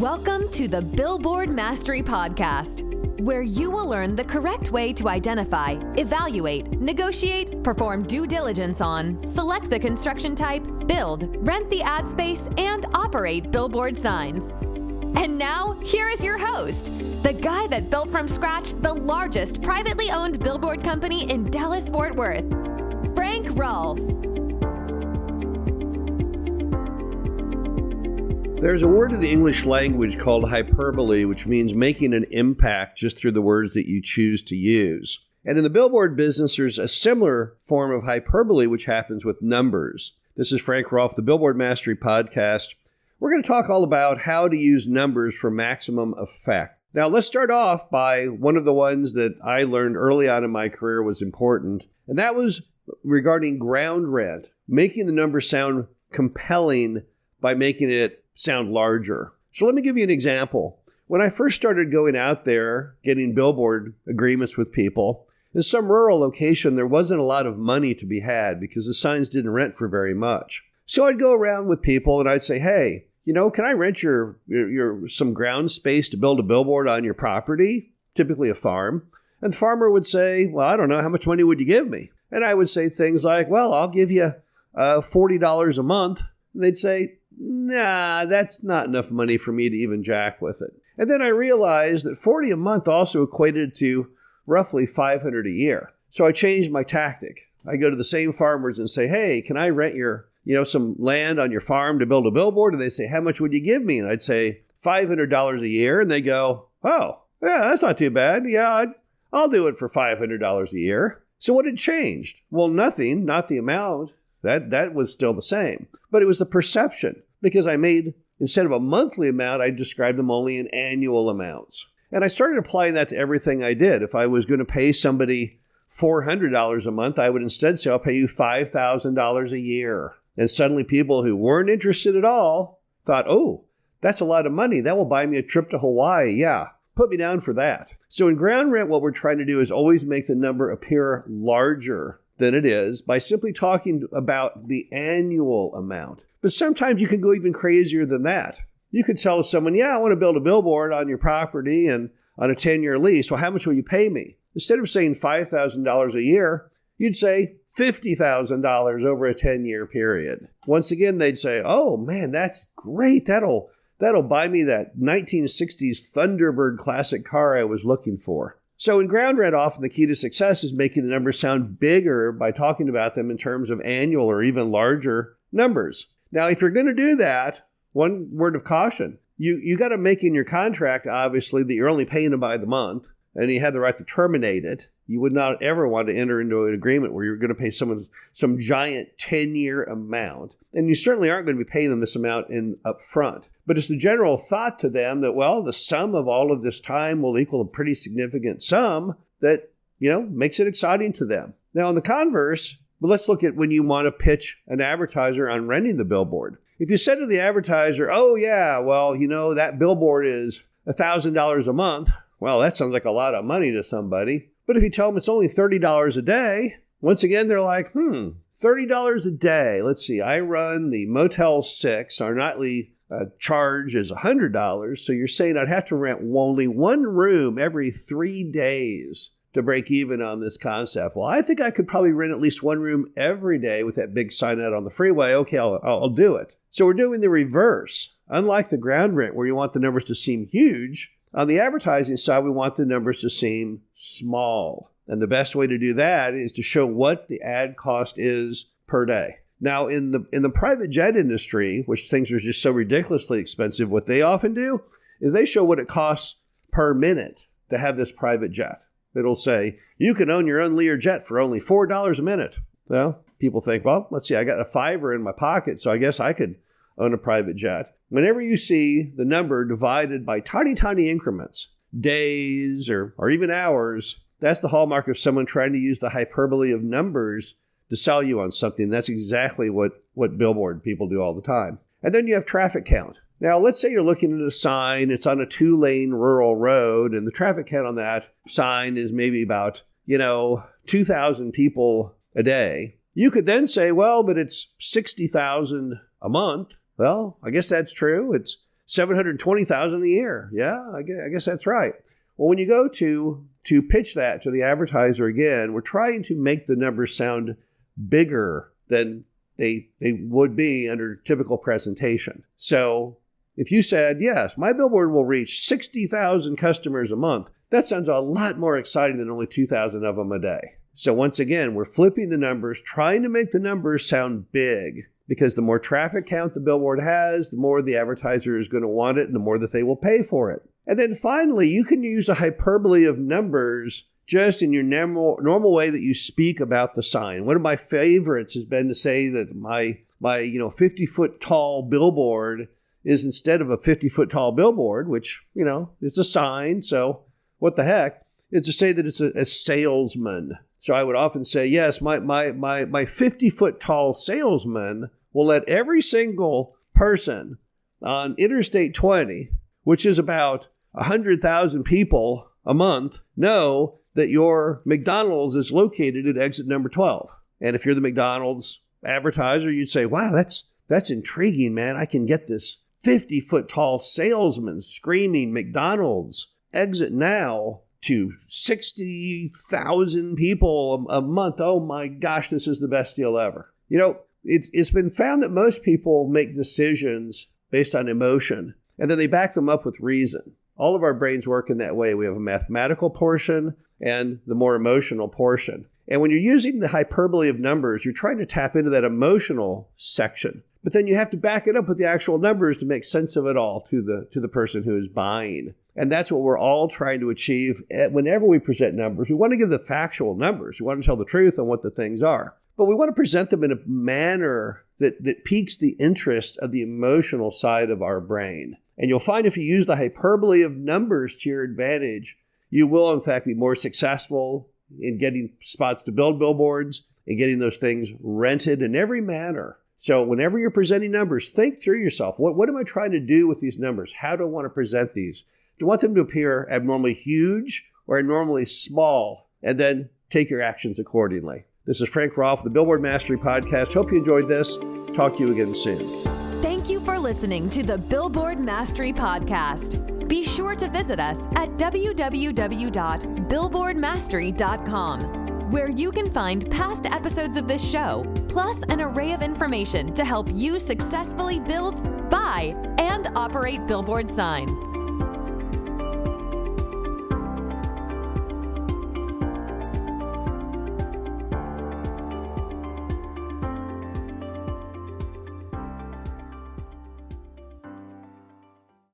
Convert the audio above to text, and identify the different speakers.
Speaker 1: Welcome to the Billboard Mastery Podcast, where you will learn the correct way to identify, evaluate, negotiate, perform due diligence on, select the construction type, build, rent the ad space, and operate billboard signs. And now, here is your host, the guy that built from scratch the largest privately owned billboard company in Dallas-Fort Worth, Frank Rolfe.
Speaker 2: There's a word in the English language called hyperbole, which means making an impact just through the words that you choose to use. And in the billboard business, there's a similar form of hyperbole, which happens with numbers. This is Frank Rolfe, the Billboard Mastery Podcast. We're going to talk all about how to use numbers for maximum effect. Now, let's start off by one of the ones that I learned early on in my career was important, and that was regarding ground rent, making the number sound compelling by making it sound larger. So let me give you an example. When I first started going out there, getting billboard agreements with people, in some rural location, there wasn't a lot of money to be had because the signs didn't rent for very much. So I'd go around with people and I'd say, hey, can I rent your some ground space to build a billboard on your property? Typically a farm. And the farmer would say, well, I don't know, how much money would you give me? And I would say things like, well, I'll give you $40 a month. And they'd say, nah, that's not enough money for me to even jack with it. And then I realized that $40 a month also equated to roughly $500 a year. So I changed my tactic. I go to the same farmers and say, hey, can I rent your, some land on your farm to build a billboard? And they say, how much would you give me? And I'd say $500 a year. And they go, oh, yeah, that's not too bad. Yeah, I'll do it for $500 a year. So what had changed? Well, nothing, not the amount. That was still the same. But it was the perception, because I made, instead of a monthly amount, I described them only in annual amounts. And I started applying that to everything I did. If I was going to pay somebody $400 a month, I would instead say, I'll pay you $5,000 a year. And suddenly people who weren't interested at all thought, oh, that's a lot of money. That will buy me a trip to Hawaii. Yeah, put me down for that. So in ground rent, what we're trying to do is always make the number appear larger than it is by simply talking about the annual amount. But sometimes you can go even crazier than that. You could tell someone, yeah, I want to build a billboard on your property and on a 10-year lease. Well, how much will you pay me? Instead of saying $5,000 a year, you'd say $50,000 over a 10-year period. Once again, they'd say, oh, man, that's great. That'll buy me that 1960s Thunderbird classic car I was looking for. So in ground rent, often the key to success is making the numbers sound bigger by talking about them in terms of annual or even larger numbers. Now, if you're going to do that, one word of caution, you got to make in your contract, obviously, that you're only paying them by the month, and you have the right to terminate it. You would not ever want to enter into an agreement where you're going to pay someone some giant 10-year amount. And you certainly aren't going to be paying them this amount up front. But it's the general thought to them that, well, the sum of all of this time will equal a pretty significant sum that, makes it exciting to them. Now, on the converse, let's look at when you want to pitch an advertiser on renting the billboard. If you said to the advertiser, oh, yeah, well, that billboard is $1,000 a month, well, that sounds like a lot of money to somebody. But if you tell them it's only $30 a day, once again, they're like, $30 a day. Let's see, I run the Motel 6. Our nightly charge is $100. So you're saying I'd have to rent only one room every 3 days to break even on this concept. Well, I think I could probably rent at least one room every day with that big sign out on the freeway. Okay, I'll do it. So we're doing the reverse. Unlike the ground rent where you want the numbers to seem huge, on the advertising side, we want the numbers to seem small. And the best way to do that is to show what the ad cost is per day. Now, in the private jet industry, which things are just so ridiculously expensive, what they often do is they show what it costs per minute to have this private jet. It'll say, you can own your own Lear jet for only $4 a minute. Well, people think, well, let's see, I got a $5 in my pocket, so I guess I could own a private jet. Whenever you see the number divided by tiny, tiny increments, days or even hours, that's the hallmark of someone trying to use the hyperbole of numbers to sell you on something. That's exactly what billboard people do all the time. And then you have traffic count. Now, let's say you're looking at a sign, it's on a 2-lane rural road, and the traffic count on that sign is maybe about, 2,000 people a day. You could then say, well, but it's 60,000 a month. Well, I guess that's true. It's $720,000 a year. Yeah, I guess that's right. Well, when you go to pitch that to the advertiser again, we're trying to make the numbers sound bigger than they would be under typical presentation. So if you said, yes, my billboard will reach 60,000 customers a month, that sounds a lot more exciting than only 2,000 of them a day. So once again, we're flipping the numbers, trying to make the numbers sound big, because the more traffic count the billboard has, the more the advertiser is going to want it and the more that they will pay for it. And then finally, you can use a hyperbole of numbers just in your normal way that you speak about the sign. One of my favorites has been to say that my 50-foot tall billboard is, instead of a 50-foot tall billboard, which, it's a sign, so what the heck, is to say that it's a salesman. So I would often say, yes, my 50-foot tall salesman will let every single person on Interstate 20, which is about 100,000 people a month, know that your McDonald's is located at exit number 12. And if you're the McDonald's advertiser, you'd say, wow, that's intriguing, man. I can get this 50-foot tall salesman screaming McDonald's exit now to 60,000 people a month. Oh my gosh, this is the best deal ever. It's been found that most people make decisions based on emotion, and then they back them up with reason. All of our brains work in that way. We have a mathematical portion and the more emotional portion. And when you're using the hyperbole of numbers, you're trying to tap into that emotional section. But then you have to back it up with the actual numbers to make sense of it all to the person who is buying. And that's what we're all trying to achieve whenever we present numbers. We want to give the factual numbers. We want to tell the truth on what the things are. But we want to present them in a manner that piques the interest of the emotional side of our brain. And you'll find if you use the hyperbole of numbers to your advantage, you will, in fact, be more successful in getting spots to build billboards and getting those things rented in every manner. So whenever you're presenting numbers, think through yourself. What am I trying to do with these numbers? How do I want to present these? Do I want them to appear abnormally huge or abnormally small? And then take your actions accordingly. This is Frank Rolfe, the Billboard Mastery Podcast. Hope you enjoyed this. Talk to you again soon.
Speaker 1: Thank you for listening to the Billboard Mastery Podcast. Be sure to visit us at www.billboardmastery.com, where you can find past episodes of this show, plus an array of information to help you successfully build, buy, and operate billboard signs.